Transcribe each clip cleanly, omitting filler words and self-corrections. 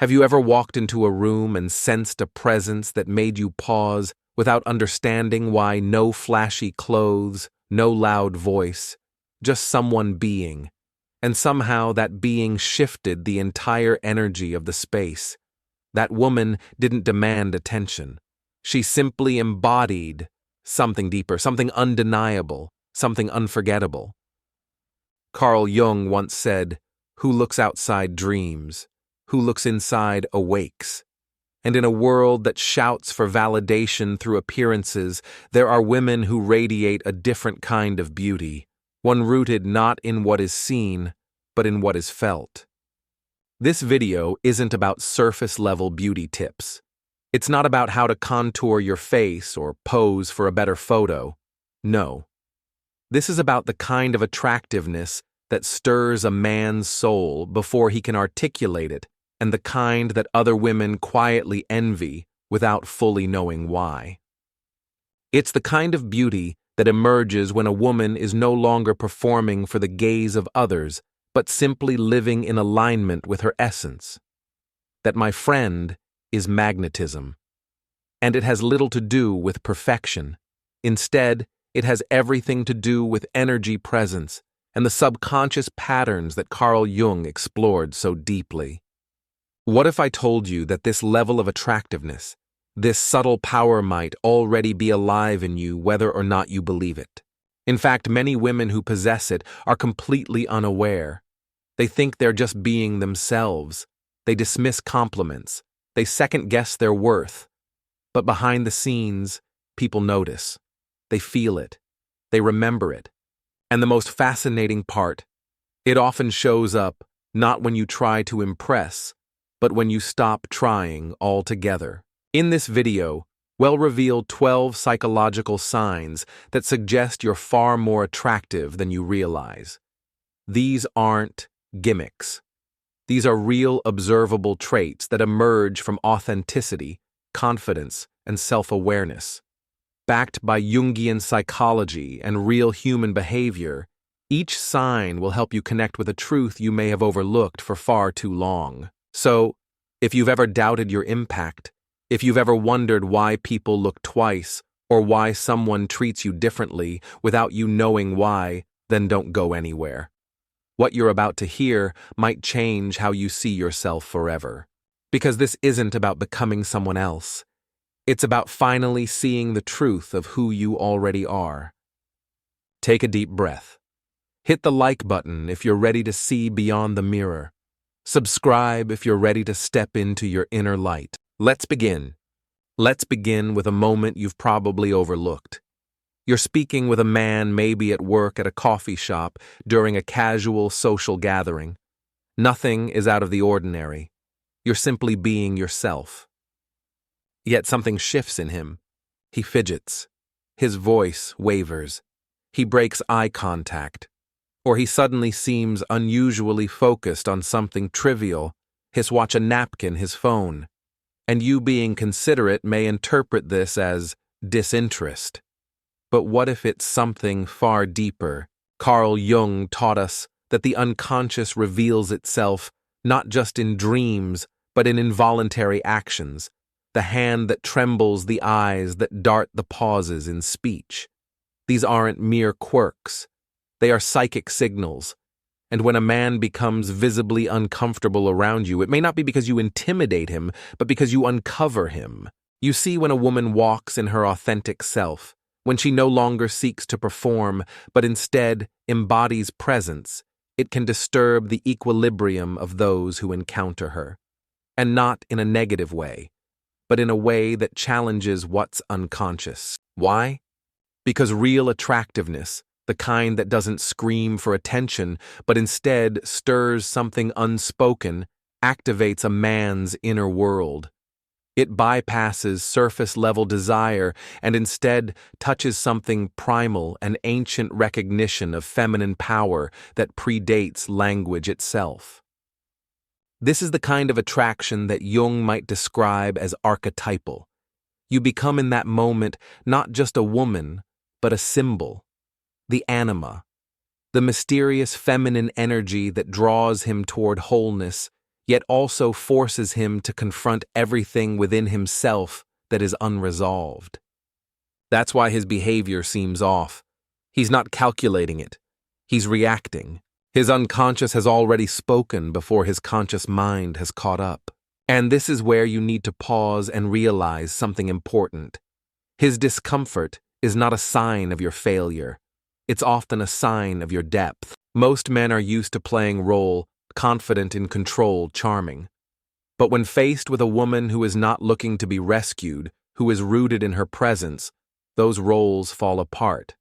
Have you ever walked into a room and sensed a presence that made you pause without understanding why? No flashy clothes, no loud voice, just someone being. And somehow that being shifted the entire energy of the space. That woman didn't demand attention. She simply embodied something deeper, something undeniable, something unforgettable. Carl Jung once said, "Who looks outside dreams, who looks inside awakes." And in a world that shouts for validation through appearances, there are women who radiate a different kind of beauty, one rooted not in what is seen, but in what is felt. This video isn't about surface-level beauty tips. It's not about how to contour your face or pose for a better photo. No. This is about the kind of attractiveness that stirs a man's soul before he can articulate it, and the kind that other women quietly envy without fully knowing why. It's the kind of beauty that emerges when a woman is no longer performing for the gaze of others, but simply living in alignment with her essence. That, my friend, is magnetism. And it has little to do with perfection. Instead, it has everything to do with energy presence and the subconscious patterns that Carl Jung explored so deeply. What if I told you that this level of attractiveness, this subtle power might already be alive in you whether or not you believe it? In fact, many women who possess it are completely unaware. They think they're just being themselves. They dismiss compliments. They second-guess their worth. But behind the scenes, people notice. They feel it. They remember it. And the most fascinating part, it often shows up not when you try to impress, but when you stop trying altogether. In this video, we'll reveal 12 psychological signs that suggest you're far more attractive than you realize. These aren't gimmicks. These are real observable traits that emerge from authenticity, confidence, and self-awareness. Backed by Jungian psychology and real human behavior, each sign will help you connect with a truth you may have overlooked for far too long. So, if you've ever doubted your impact, if you've ever wondered why people look twice or why someone treats you differently without you knowing why, then don't go anywhere. What you're about to hear might change how you see yourself forever. Because this isn't about becoming someone else. It's about finally seeing the truth of who you already are. Take a deep breath. Hit the like button if you're ready to see beyond the mirror. Subscribe if you're ready to step into your inner light. Let's begin. Let's begin with a moment you've probably overlooked. You're speaking with a man maybe at work at a coffee shop during a casual social gathering. Nothing is out of the ordinary. You're simply being yourself. Yet something shifts in him. He fidgets. His voice wavers. He breaks eye contact. Or he suddenly seems unusually focused on something trivial, his watch, a napkin, his phone. And you, being considerate, may interpret this as disinterest. But what if it's something far deeper? Carl Jung taught us that the unconscious reveals itself not just in dreams, but in involuntary actions, the hand that trembles, the eyes that dart the pauses in speech. These aren't mere quirks. They are psychic signals. And when a man becomes visibly uncomfortable around you, it may not be because you intimidate him, but because you uncover him. You see, when a woman walks in her authentic self, when she no longer seeks to perform, but instead embodies presence, it can disturb the equilibrium of those who encounter her. And not in a negative way, but in a way that challenges what's unconscious. Why? Because real attractiveness, the kind that doesn't scream for attention, but instead stirs something unspoken, activates a man's inner world. It bypasses surface-level desire and instead touches something primal, an ancient recognition of feminine power that predates language itself. This is the kind of attraction that Jung might describe as archetypal. You become in that moment not just a woman, but a symbol, the anima, the mysterious feminine energy that draws him toward wholeness, yet also forces him to confront everything within himself that is unresolved. That's why his behavior seems off. He's not calculating it. He's reacting. His unconscious has already spoken before his conscious mind has caught up. And this is where you need to pause and realize something important. His discomfort is not a sign of your failure. It's often a sign of your depth. Most men are used to playing role, confident in control, charming. But when faced with a woman who is not looking to be rescued, who is rooted in her presence, those roles fall apart.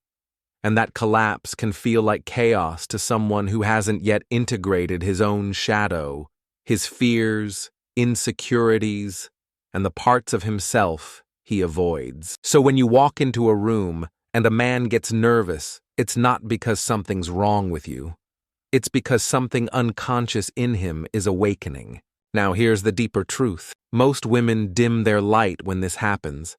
And that collapse can feel like chaos to someone who hasn't yet integrated his own shadow, his fears, insecurities, and the parts of himself he avoids. So when you walk into a room and a man gets nervous, it's not because something's wrong with you. It's because something unconscious in him is awakening. Now here's the deeper truth. Most women dim their light when this happens.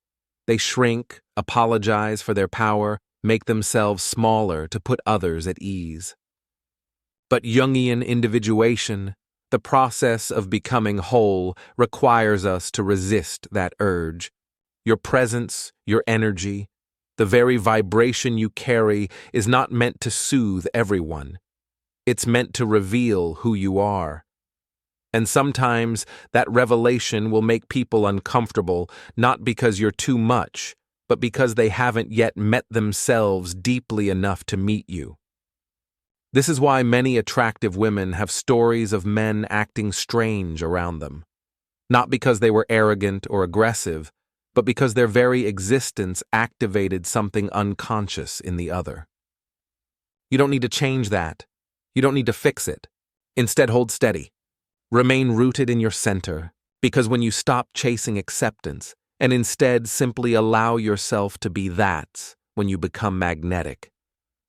They shrink, apologize for their power, make themselves smaller to put others at ease. But Jungian individuation, the process of becoming whole, requires us to resist that urge. Your presence, your energy, the very vibration you carry is not meant to soothe everyone. It's meant to reveal who you are. And sometimes that revelation will make people uncomfortable, not because you're too much, but because they haven't yet met themselves deeply enough to meet you. This is why many attractive women have stories of men acting strange around them. Not because they were arrogant or aggressive, but because their very existence activated something unconscious in the other. You don't need to change that. You don't need to fix it. Instead, hold steady. Remain rooted in your center, because when you stop chasing acceptance and instead simply allow yourself to be that, when you become magnetic,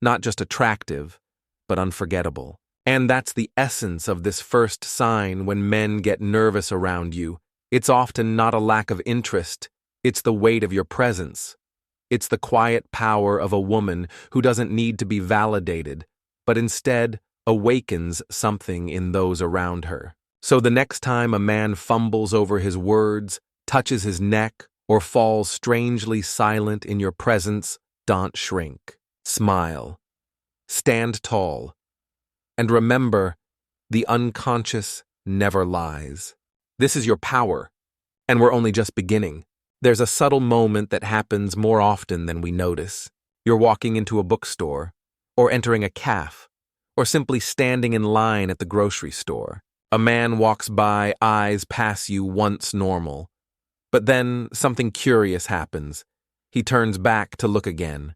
not just attractive, but unforgettable. And that's the essence of this first sign when men get nervous around you. It's often not a lack of interest, it's the weight of your presence. It's the quiet power of a woman who doesn't need to be validated, but instead awakens something in those around her. So the next time a man fumbles over his words, touches his neck, or falls strangely silent in your presence, don't shrink. Smile. Stand tall. And remember, the unconscious never lies. This is your power, and we're only just beginning. There's a subtle moment that happens more often than we notice. You're walking into a bookstore, or entering a cafe, or simply standing in line at the grocery store. A man walks by, eyes pass you once normal. But then something curious happens. He turns back to look again.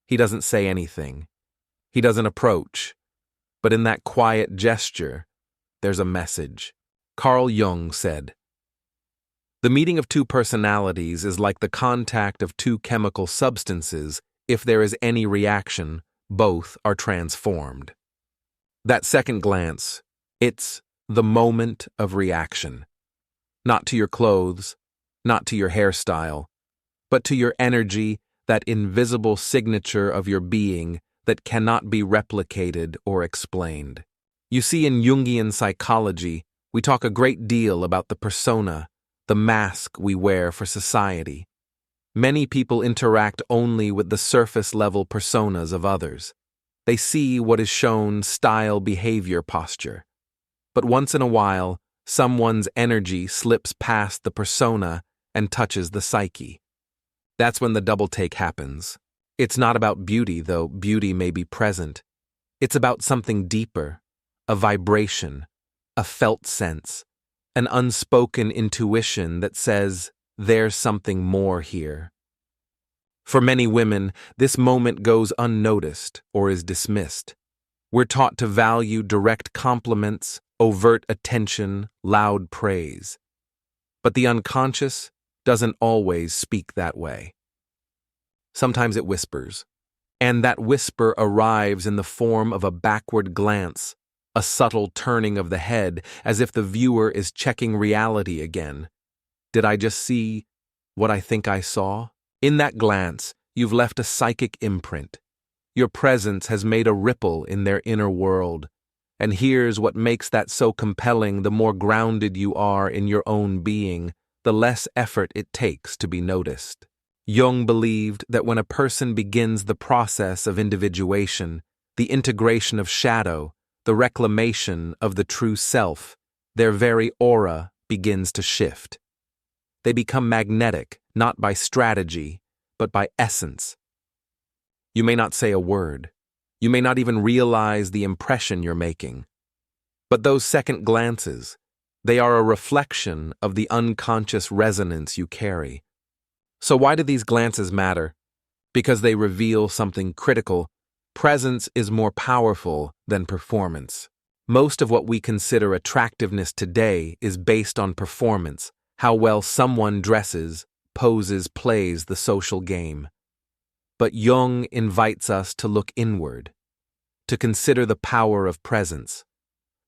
He doesn't say anything. He doesn't approach. But in that quiet gesture, there's a message. Carl Jung said, "The meeting of two personalities is like the contact of two chemical substances. If there is any reaction, both are transformed." That second glance, it's the moment of reaction. Not to your clothes, not to your hairstyle, but to your energy, that invisible signature of your being that cannot be replicated or explained. You see, in Jungian psychology, we talk a great deal about the persona, the mask we wear for society. Many people interact only with the surface-level personas of others. They see what is shown: style, behavior, posture. But once in a while, someone's energy slips past the persona and touches the psyche. That's when the double take happens. It's not about beauty, though beauty may be present. It's about something deeper, a vibration, a felt sense, an unspoken intuition that says, there's something more here. For many women, this moment goes unnoticed or is dismissed. We're taught to value direct compliments, overt attention, loud praise. But the unconscious doesn't always speak that way. Sometimes it whispers, and that whisper arrives in the form of a backward glance, a subtle turning of the head, as if the viewer is checking reality again. Did I just see what I think I saw? In that glance, you've left a psychic imprint. Your presence has made a ripple in their inner world, And here's what makes that so compelling: the more grounded you are in your own being, the less effort it takes to be noticed. Jung believed that when a person begins the process of individuation, the integration of shadow, the reclamation of the true self, their very aura begins to shift. They become magnetic, not by strategy, but by essence. You may not say a word. You may not even realize the impression you're making. But those second glances, they are a reflection of the unconscious resonance you carry. So why do these glances matter? Because they reveal something critical. Presence is more powerful than performance. Most of what we consider attractiveness today is based on performance, how well someone dresses, poses, plays the social game. But Jung invites us to look inward, to consider the power of presence,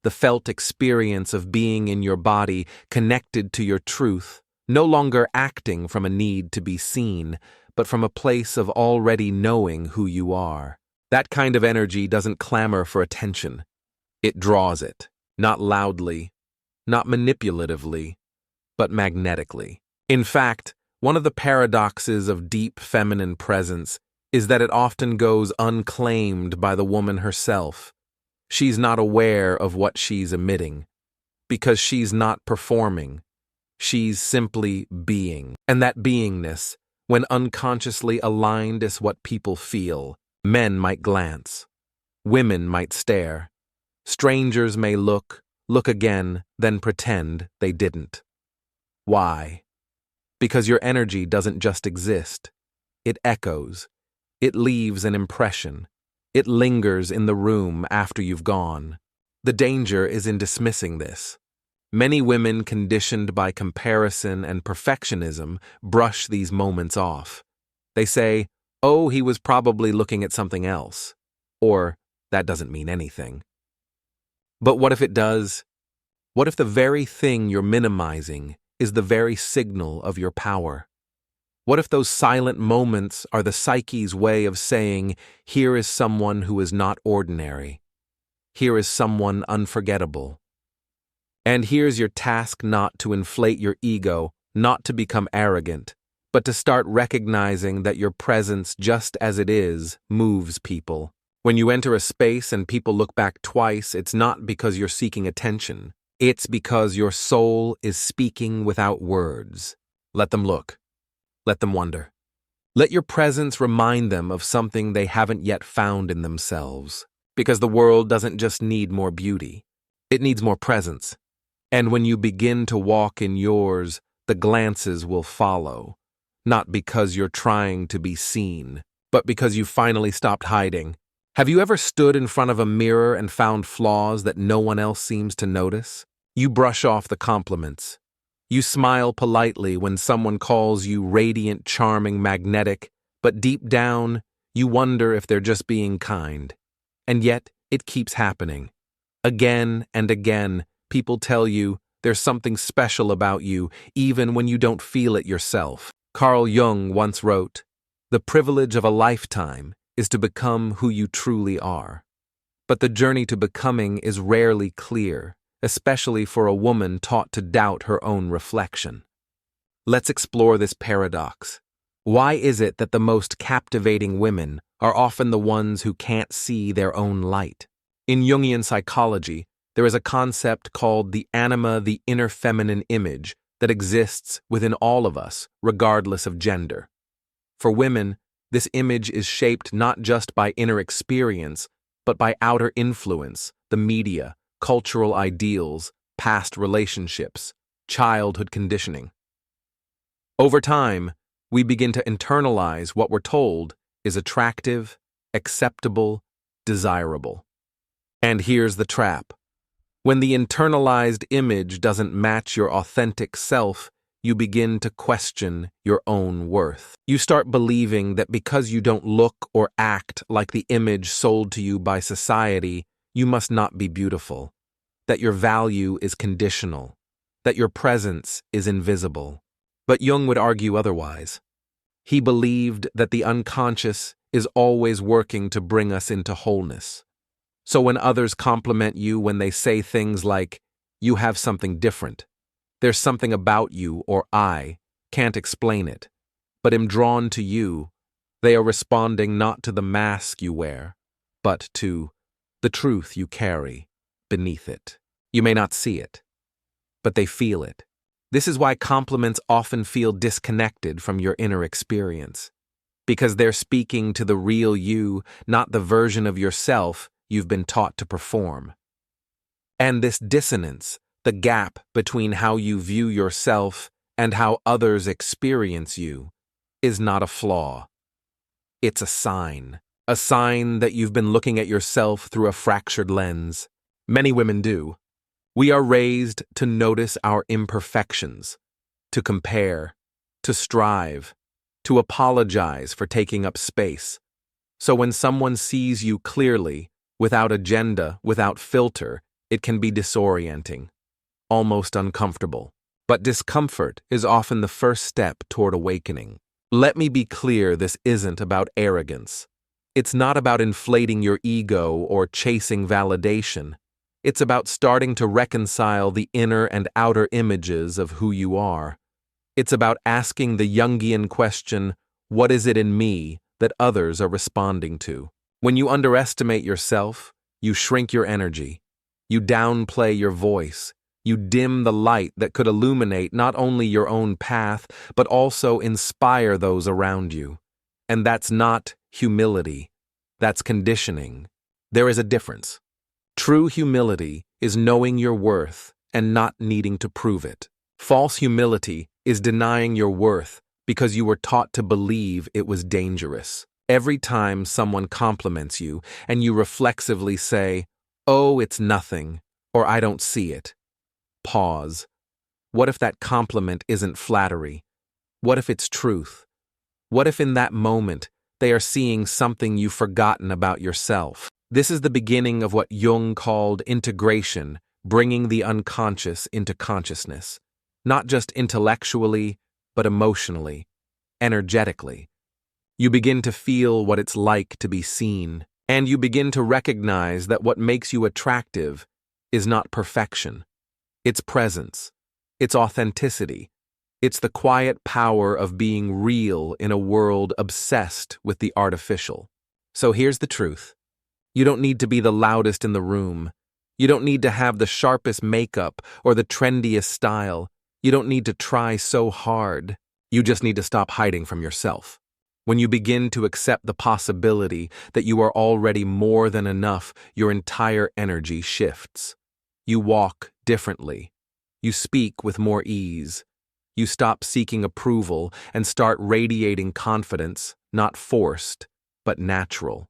the felt experience of being in your body, connected to your truth, no longer acting from a need to be seen, but from a place of already knowing who you are. That kind of energy doesn't clamor for attention. It draws it, not loudly, not manipulatively, but magnetically. In fact, one of the paradoxes of deep feminine presence is that it often goes unclaimed by the woman herself. She's not aware of what she's emitting, because she's not performing. She's simply being. And that beingness, when unconsciously aligned, is what people feel. Men might glance. Women might stare. Strangers may look again, then pretend they didn't. Why? Because your energy doesn't just exist. It echoes. It leaves an impression. It lingers in the room after you've gone. The danger is in dismissing this. Many women conditioned by comparison and perfectionism brush these moments off. They say, "Oh, he was probably looking at something else," or "that doesn't mean anything." But what if it does? What if the very thing you're minimizing is the very signal of your power? What if those silent moments are the psyche's way of saying, "Here is someone who is not ordinary. Here is someone unforgettable." And here's your task: not to inflate your ego, not to become arrogant, but to start recognizing that your presence, just as it is, moves people. When you enter a space and people look back twice, it's not because you're seeking attention. It's because your soul is speaking without words. Let them look. Let them wonder. Let your presence remind them of something they haven't yet found in themselves. Because the world doesn't just need more beauty. It needs more presence. And when you begin to walk in yours, the glances will follow. Not because you're trying to be seen, but because you finally stopped hiding. Have you ever stood in front of a mirror and found flaws that no one else seems to notice? You brush off the compliments. You smile politely when someone calls you radiant, charming, magnetic, but deep down, you wonder if they're just being kind. And yet, it keeps happening. Again and again, people tell you there's something special about you, even when you don't feel it yourself. Carl Jung once wrote, "The privilege of a lifetime is to become who you truly are." But the journey to becoming is rarely clear, especially for a woman taught to doubt her own reflection. Let's explore this paradox. Why is it that the most captivating women are often the ones who can't see their own light? In Jungian psychology, there is a concept called the anima, the inner feminine image, that exists within all of us, regardless of gender. For women, this image is shaped not just by inner experience, but by outer influence, the media, cultural ideals, past relationships, childhood conditioning. Over time, we begin to internalize what we're told is attractive, acceptable, desirable. And here's the trap. When the internalized image doesn't match your authentic self, you begin to question your own worth. You start believing that because you don't look or act like the image sold to you by society, you must not be beautiful, that your value is conditional, that your presence is invisible. But Jung would argue otherwise. He believed that the unconscious is always working to bring us into wholeness. So when others compliment you, when they say things like, "You have something different," "There's something about you," or "I can't explain it, but am drawn to you," they are responding not to the mask you wear, but to the truth you carry beneath it. You may not see it, but they feel it. This is why compliments often feel disconnected from your inner experience, because they're speaking to the real you, not the version of yourself you've been taught to perform. And this dissonance, the gap between how you view yourself and how others experience you, is not a flaw. It's a sign that you've been looking at yourself through a fractured lens. Many women do. We are raised to notice our imperfections, to compare, to strive, to apologize for taking up space. So when someone sees you clearly, without agenda, without filter, it can be disorienting, almost uncomfortable. But discomfort is often the first step toward awakening. Let me be clear, this isn't about arrogance. It's not about inflating your ego or chasing validation. It's about starting to reconcile the inner and outer images of who you are. It's about asking the Jungian question, what is it in me that others are responding to? When you underestimate yourself, you shrink your energy. You downplay your voice. You dim the light that could illuminate not only your own path, but also inspire those around you. And that's not humility. That's conditioning. There is a difference. True humility is knowing your worth and not needing to prove it. False humility is denying your worth because you were taught to believe it was dangerous. Every time someone compliments you and you reflexively say, "Oh, it's nothing," or "I don't see it," pause. What if that compliment isn't flattery? What if it's truth? What if in that moment they are seeing something you've forgotten about yourself? This is the beginning of what Jung called integration, bringing the unconscious into consciousness. Not just intellectually, but emotionally, energetically. You begin to feel what it's like to be seen, and you begin to recognize that what makes you attractive is not perfection. It's presence. It's authenticity. It's the quiet power of being real in a world obsessed with the artificial. So here's the truth. You don't need to be the loudest in the room. You don't need to have the sharpest makeup or the trendiest style. You don't need to try so hard. You just need to stop hiding from yourself. When you begin to accept the possibility that you are already more than enough, your entire energy shifts. You walk differently. You speak with more ease. You stop seeking approval and start radiating confidence, not forced, but natural.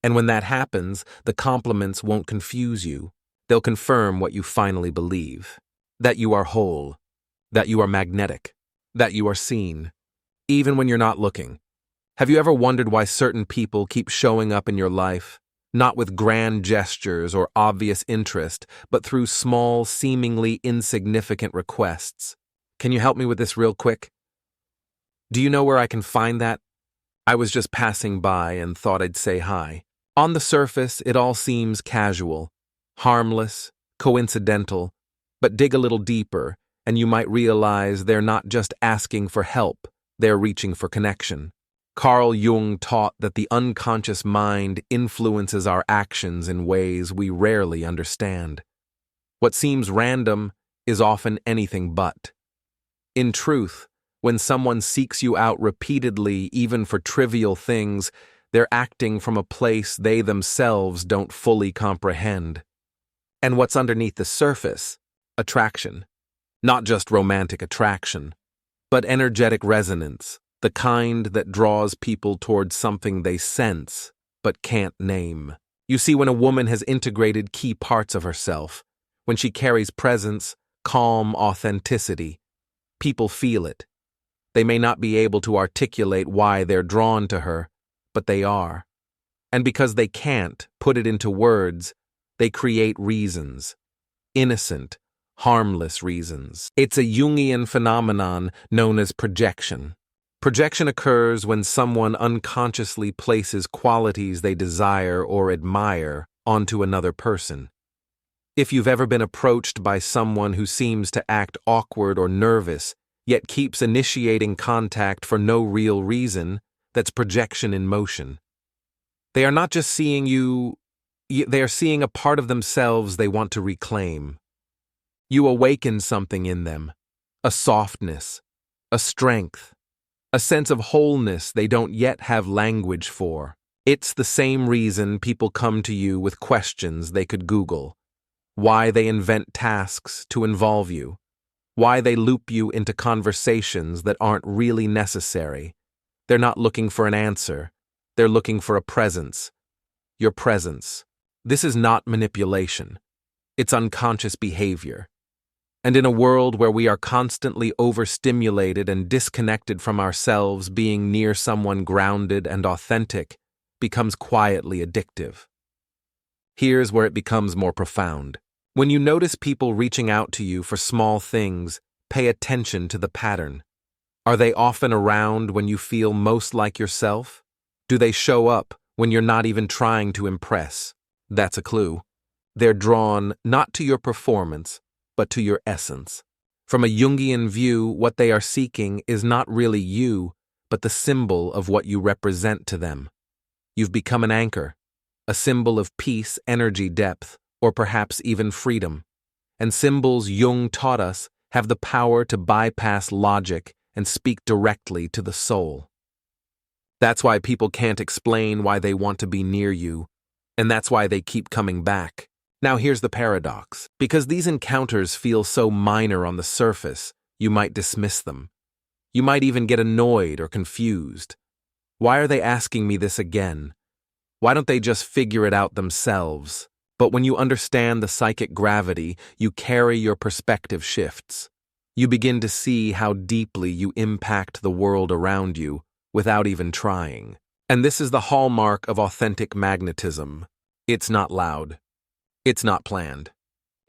And when that happens, the compliments won't confuse you. They'll confirm what you finally believe. That you are whole. That you are magnetic. That you are seen. Even when you're not looking. Have you ever wondered why certain people keep showing up in your life? Not with grand gestures or obvious interest, but through small, seemingly insignificant requests. Can you help me with this real quick? Do you know where I can find that? I was just passing by and thought I'd say hi. On the surface, it all seems casual, harmless, coincidental, but dig a little deeper, and you might realize they're not just asking for help, they're reaching for connection. Carl Jung taught that the unconscious mind influences our actions in ways we rarely understand. What seems random is often anything but. In truth, when someone seeks you out repeatedly, even for trivial things, they're acting from a place they themselves don't fully comprehend. And what's underneath the surface? Attraction. Not just romantic attraction, but energetic resonance. The kind that draws people towards something they sense, but can't name. You see, when a woman has integrated key parts of herself, when she carries presence, calm authenticity, people feel it. They may not be able to articulate why they're drawn to her, but they are. And because they can't put it into words, they create reasons. Innocent, harmless reasons. It's a Jungian phenomenon known as projection. Projection occurs when someone unconsciously places qualities they desire or admire onto another person. If you've ever been approached by someone who seems to act awkward or nervous, yet keeps initiating contact for no real reason, that's projection in motion. They are not just seeing you, they are seeing a part of themselves they want to reclaim. You awaken something in them, a softness, a strength, a sense of wholeness they don't yet have language for. It's the same reason people come to you with questions they could Google. Why they invent tasks to involve you. Why they loop you into conversations that aren't really necessary. They're not looking for an answer. They're looking for a presence. Your presence. This is not manipulation. It's unconscious behavior. And in a world where we are constantly overstimulated and disconnected from ourselves, being near someone grounded and authentic becomes quietly addictive. Here's where it becomes more profound. When you notice people reaching out to you for small things, pay attention to the pattern. Are they often around when you feel most like yourself? Do they show up when you're not even trying to impress? That's a clue. They're drawn not to your performance, but to your essence. From a Jungian view, what they are seeking is not really you, but the symbol of what you represent to them. You've become an anchor, a symbol of peace, energy, depth, or perhaps even freedom. And symbols, Jung taught us, have the power to bypass logic and speak directly to the soul. That's why people can't explain why they want to be near you, and that's why they keep coming back. Now here's the paradox. Because these encounters feel so minor on the surface, you might dismiss them. You might even get annoyed or confused. Why are they asking me this again? Why don't they just figure it out themselves? But when you understand the psychic gravity you carry, your perspective shifts. You begin to see how deeply you impact the world around you without even trying. And this is the hallmark of authentic magnetism. It's not loud. It's not planned.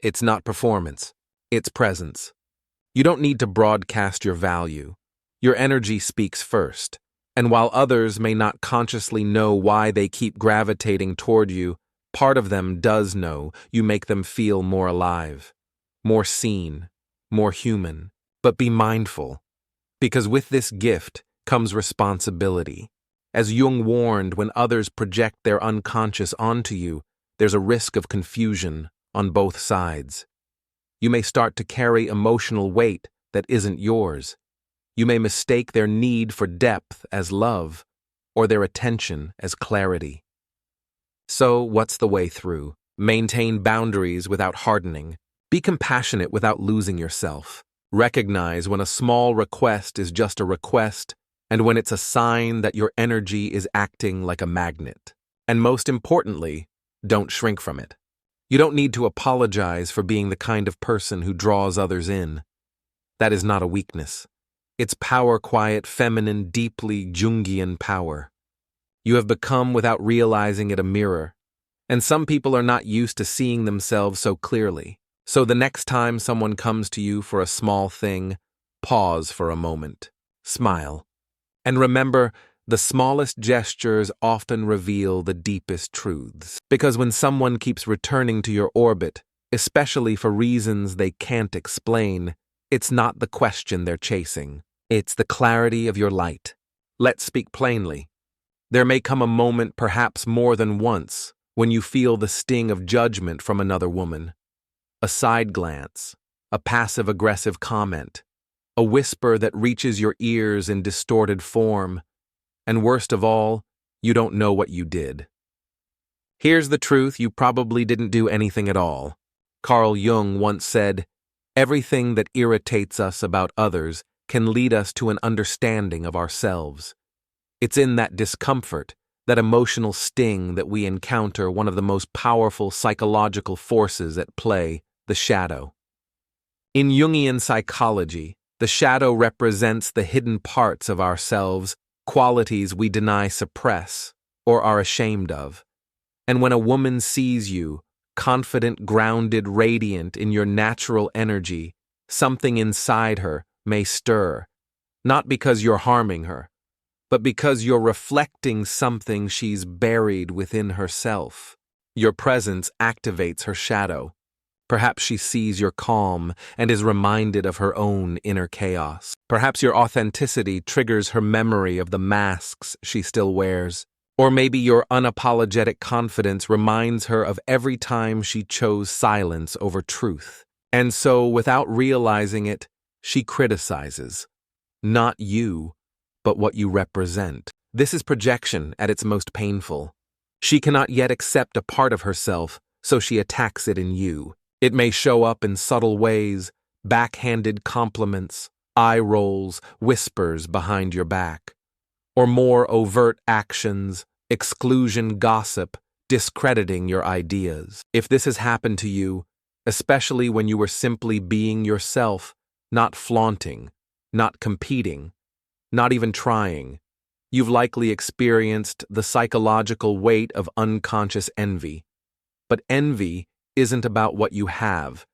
It's not performance. It's presence. You don't need to broadcast your value. Your energy speaks first. And while others may not consciously know why they keep gravitating toward you, part of them does know. You make them feel more alive, more seen, more human. But be mindful, because with this gift comes responsibility. As Jung warned, when others project their unconscious onto you, there's a risk of confusion on both sides. You may start to carry emotional weight that isn't yours. You may mistake their need for depth as love, or their attention as clarity. So, what's the way through? Maintain boundaries without hardening. Be compassionate without losing yourself. Recognize when a small request is just a request, and when it's a sign that your energy is acting like a magnet. And most importantly, don't shrink from it. You don't need to apologize for being the kind of person who draws others in. That is not a weakness. It's power, quiet, feminine, deeply Jungian power. You have become, without realizing it, a mirror. And some people are not used to seeing themselves so clearly. So the next time someone comes to you for a small thing, pause for a moment. Smile. And remember, the smallest gestures often reveal the deepest truths. Because when someone keeps returning to your orbit, especially for reasons they can't explain, it's not the question they're chasing. It's the clarity of your light. Let's speak plainly. There may come a moment, perhaps more than once, when you feel the sting of judgment from another woman. A side glance, a passive-aggressive comment, a whisper that reaches your ears in distorted form, and worst of all, you don't know what you did. Here's the truth: you probably didn't do anything at all. Carl Jung once said, "Everything that irritates us about others can lead us to an understanding of ourselves." It's in that discomfort, that emotional sting, that we encounter one of the most powerful psychological forces at play, the shadow. In Jungian psychology, the shadow represents the hidden parts of ourselves, qualities we deny, suppress, or are ashamed of. And when a woman sees you, confident, grounded, radiant in your natural energy, something inside her may stir, not because you're harming her, but because you're reflecting something she's buried within herself. Your presence activates her shadow. Perhaps she sees your calm and is reminded of her own inner chaos. Perhaps your authenticity triggers her memory of the masks she still wears. Or maybe your unapologetic confidence reminds her of every time she chose silence over truth. And so, without realizing it, she criticizes. Not you, but what you represent. This is projection at its most painful. She cannot yet accept a part of herself, so she attacks it in you. It may show up in subtle ways, backhanded compliments, eye rolls, whispers behind your back. Or more overt actions, exclusion gossip, discrediting your ideas. If this has happened to you, especially when you were simply being yourself, not flaunting, not competing, not even trying, you've likely experienced the psychological weight of unconscious envy. But envy isn't about what you have.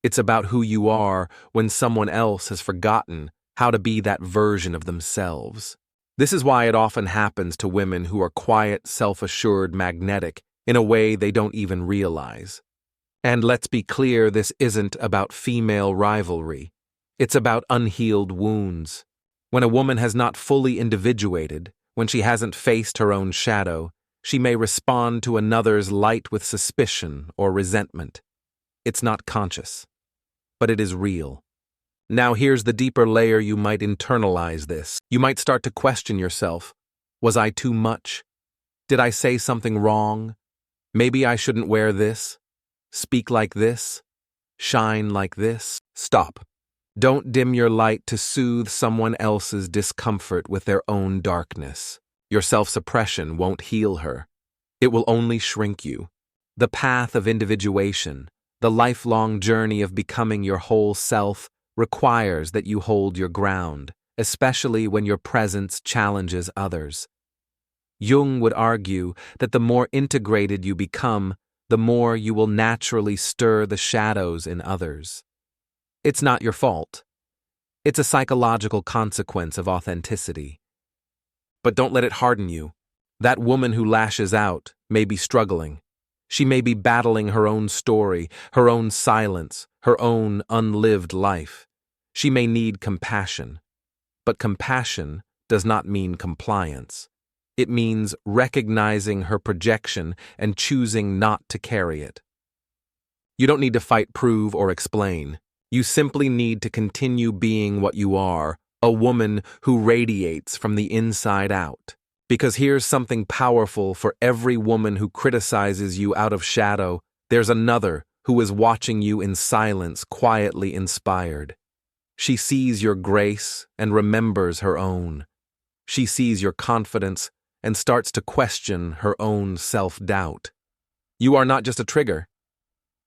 It's about who you are when someone else has forgotten how to be that version of themselves. This is why it often happens to women who are quiet, self-assured, magnetic, in a way they don't even realize. And let's be clear, this isn't about female rivalry. It's about unhealed wounds. When a woman has not fully individuated, when she hasn't faced her own shadow, she may respond to another's light with suspicion or resentment. It's not conscious, but it is real. Now here's the deeper layer you might internalize this. You might start to question yourself. Was I too much? Did I say something wrong? Maybe I shouldn't wear this, speak like this, shine like this. Stop. Don't dim your light to soothe someone else's discomfort with their own darkness. Your self-suppression won't heal her. It will only shrink you. The path of individuation, the lifelong journey of becoming your whole self, requires that you hold your ground, especially when your presence challenges others. Jung would argue that the more integrated you become, the more you will naturally stir the shadows in others. It's not your fault. It's a psychological consequence of authenticity. But don't let it harden you. That woman who lashes out may be struggling. She may be battling her own story, her own silence, her own unlived life. She may need compassion. But compassion does not mean compliance. It means recognizing her projection and choosing not to carry it. You don't need to fight, prove, or explain. You simply need to continue being what you are, a woman who radiates from the inside out. Because here's something powerful: for every woman who criticizes you out of shadow, there's another who is watching you in silence, quietly inspired. She sees your grace and remembers her own. She sees your confidence and starts to question her own self-doubt. You are not just a trigger.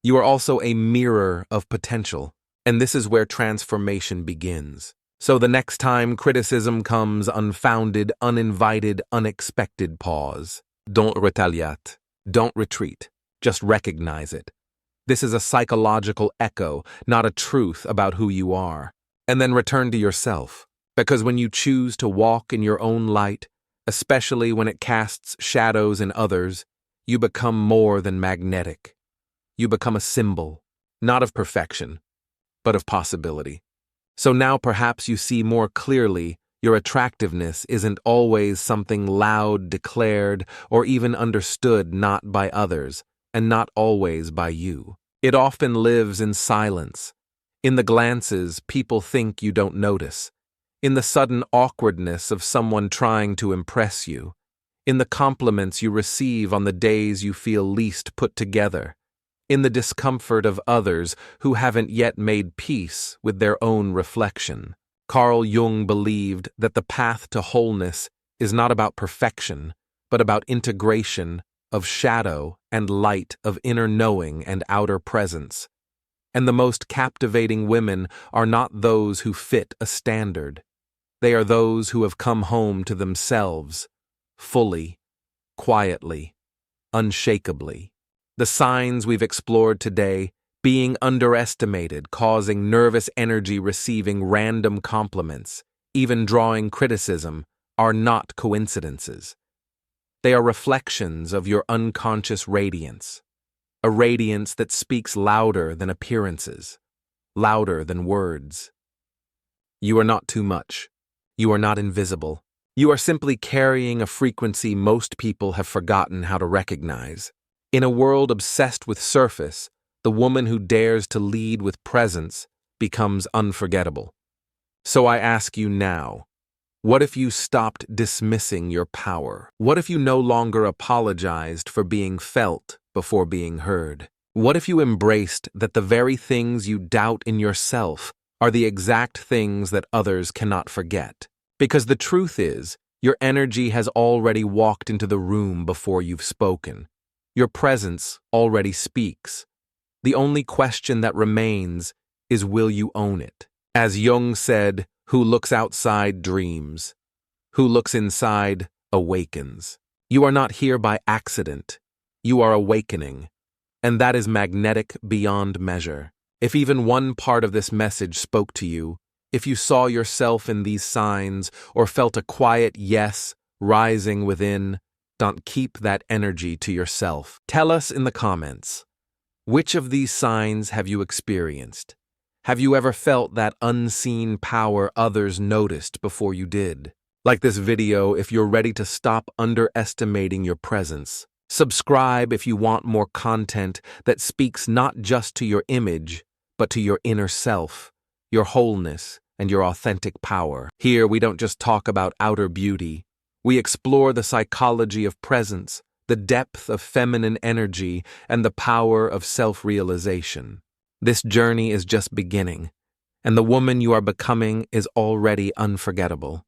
You are also a mirror of potential. And this is where transformation begins. So the next time criticism comes, unfounded, uninvited, unexpected, pause. Don't retaliate. Don't retreat. Just recognize it. This is a psychological echo, not a truth about who you are. And then return to yourself. Because when you choose to walk in your own light, especially when it casts shadows in others, you become more than magnetic. You become a symbol, not of perfection, but of possibility. So now perhaps you see more clearly your attractiveness isn't always something loud, declared, or even understood not by others, and not always by you. It often lives in silence, in the glances people think you don't notice, in the sudden awkwardness of someone trying to impress you, in the compliments you receive on the days you feel least put together, in the discomfort of others who haven't yet made peace with their own reflection. Carl Jung believed that the path to wholeness is not about perfection, but about integration of shadow and light, of inner knowing and outer presence. And the most captivating women are not those who fit a standard. They are those who have come home to themselves, fully, quietly, unshakably. The signs we've explored today, being underestimated, causing nervous energy, receiving random compliments, even drawing criticism, are not coincidences. They are reflections of your unconscious radiance, a radiance that speaks louder than appearances, louder than words. You are not too much. You are not invisible. You are simply carrying a frequency most people have forgotten how to recognize. In a world obsessed with surface, the woman who dares to lead with presence becomes unforgettable. So I ask you now, what if you stopped dismissing your power? What if you no longer apologized for being felt before being heard? What if you embraced that the very things you doubt in yourself are the exact things that others cannot forget? Because the truth is, your energy has already walked into the room before you've spoken. Your presence already speaks. The only question that remains is, will you own it? As Jung said, who looks outside dreams. Who looks inside awakens. You are not here by accident. You are awakening. And that is magnetic beyond measure. If even one part of this message spoke to you, if you saw yourself in these signs or felt a quiet yes rising within, don't keep that energy to yourself. Tell us in the comments, which of these signs have you experienced? Have you ever felt that unseen power others noticed before you did? Like this video if you're ready to stop underestimating your presence. Subscribe if you want more content that speaks not just to your image, but to your inner self, your wholeness, and your authentic power. Here we don't just talk about outer beauty. We explore the psychology of presence, the depth of feminine energy, and the power of self-realization. This journey is just beginning, and the woman you are becoming is already unforgettable.